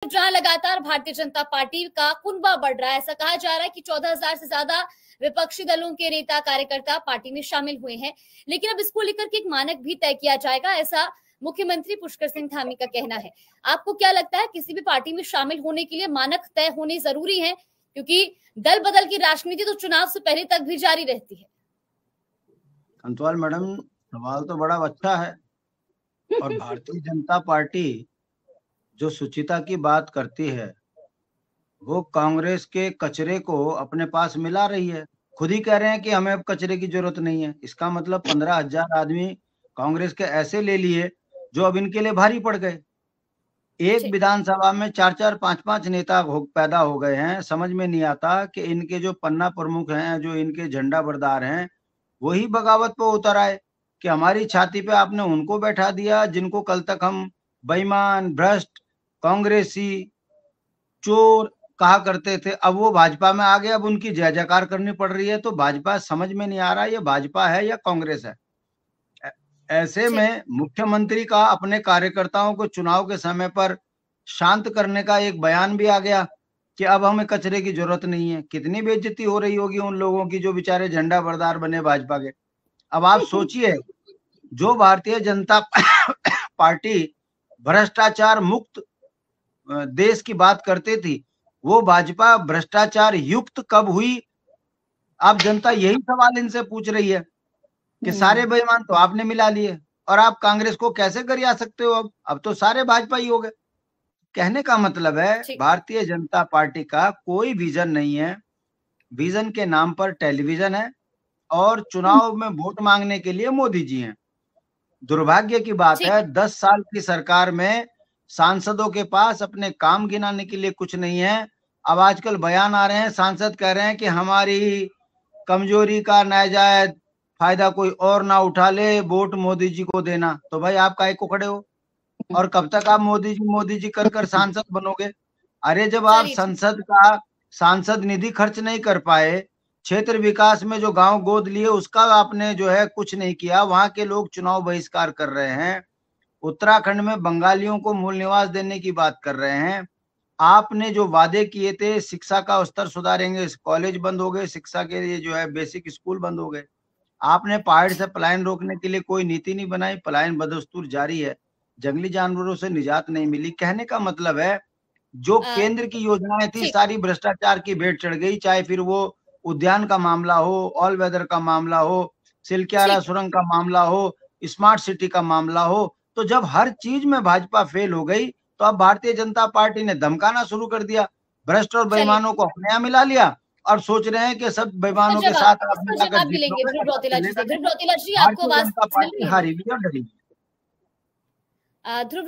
जहां लगातार भारतीय जनता पार्टी का कुनबा बढ़ रहा है, ऐसा कहा जा रहा है कि 14,000 से ज्यादा विपक्षी दलों के नेता कार्यकर्ता पार्टी में शामिल हुए हैं। लेकिन अब इसको लेकर के एक मानक भी तय किया जाएगा, ऐसा मुख्यमंत्री पुष्कर सिंह धामी का कहना है। आपको क्या लगता है, किसी भी पार्टी में शामिल होने के लिए मानक तय होने जरूरी है? क्योंकि दल बदल की राजनीति तो चुनाव से पहले तक भी जारी रहती है। कंटवाल मैडम, सवाल तो बड़ा अच्छा है। और भारतीय जनता पार्टी जो शुचिता की बात करती है, वो कांग्रेस के कचरे को अपने पास मिला रही है। खुद ही कह रहे हैं कि हमें अब कचरे की जरूरत नहीं है। इसका मतलब 15,000 आदमी कांग्रेस के ऐसे ले लिए जो अब इनके लिए भारी पड़ गए। एक विधानसभा में 4-4, 5-5 नेता पैदा हो गए हैं। समझ में नहीं आता कि इनके जो पन्ना प्रमुख हैं, जो इनके झंडा बरदार हैं, वही बगावत पे उतर आए कि हमारी छाती पे आपने उनको बैठा दिया जिनको कल तक हम बेईमान, भ्रष्ट, कांग्रेसी, चोर कहा करते थे। अब वो भाजपा में आ गए, अब उनकी जय जयकार करनी पड़ रही है। तो भाजपा समझ में नहीं आ रहा ये भाजपा है या कांग्रेस है। ऐसे में मुख्यमंत्री का अपने कार्यकर्ताओं को चुनाव के समय पर शांत करने का एक बयान भी आ गया कि अब हमें कचरे की जरूरत नहीं है। कितनी बेइज्जती हो रही होगी उन लोगों की जो बेचारे झंडा बरदार बने भाजपा के। अब आप सोचिए, जो भारतीय जनता पार्टी भ्रष्टाचार मुक्त देश की बात करती थी, वो भाजपा भ्रष्टाचार युक्त कब हुई? अब जनता यही सवाल इनसे पूछ रही है कि सारे बेईमान तो आपने मिला लिए और आप कांग्रेस को कैसे गरिया सकते हो? अब तो सारे भाजपा ही हो गए। कहने का मतलब है भारतीय जनता पार्टी का कोई विजन नहीं है। विजन के नाम पर टेलीविजन है और चुनाव में वोट मांगने के लिए मोदी जी हैं। दुर्भाग्य की बात है, 10 साल की सरकार में सांसदों के पास अपने काम गिनाने के लिए कुछ नहीं है। अब आजकल बयान आ रहे हैं, सांसद कह रहे हैं कि हमारी कमजोरी का नाजायज फायदा कोई और ना उठा ले, वोट मोदी जी को देना। तो भाई आप काहे को खड़े हो? और कब तक आप मोदी जी कर सांसद बनोगे? अरे जब आप संसद का सांसद निधि खर्च नहीं कर पाए, क्षेत्र विकास में जो गांव गोद लिए उसका आपने जो है कुछ नहीं किया, वहां के लोग चुनाव बहिष्कार कर रहे हैं। उत्तराखंड में बंगालियों को मूल निवास देने की बात कर रहे हैं। आपने जो वादे किए थे, शिक्षा का स्तर सुधारेंगे, कॉलेज बंद हो गए, शिक्षा के लिए जो है बेसिक स्कूल बंद हो गए। आपने पहाड़ से पलायन रोकने के लिए कोई नीति नहीं बनाई, पलायन बदस्तूर जारी है। जंगली जानवरों से निजात नहीं मिली। कहने का मतलब है, जो केंद्र की योजनाएं थी सारी भ्रष्टाचार की भेंट चढ़ गई। चाहे फिर वो उद्यान का मामला हो, ऑल वेदर का मामला हो, सिलक्यारा सुरंग का मामला हो, स्मार्ट सिटी का मामला हो। तो जब हर चीज में भाजपा फेल हो गई, तो अब भारतीय जनता पार्टी ने धमकाना शुरू कर दिया। भ्रष्ट और बेईमानों को अपने यहाँ मिला लिया और सोच रहे हैं कि सब बेईमानों के साथ आप मिलाकर जीत लोगे। ध्रुव रौतेला जी, आपको भारतीय आवाज जनता पार्टी हारी भी और डरी भी। ध्रुव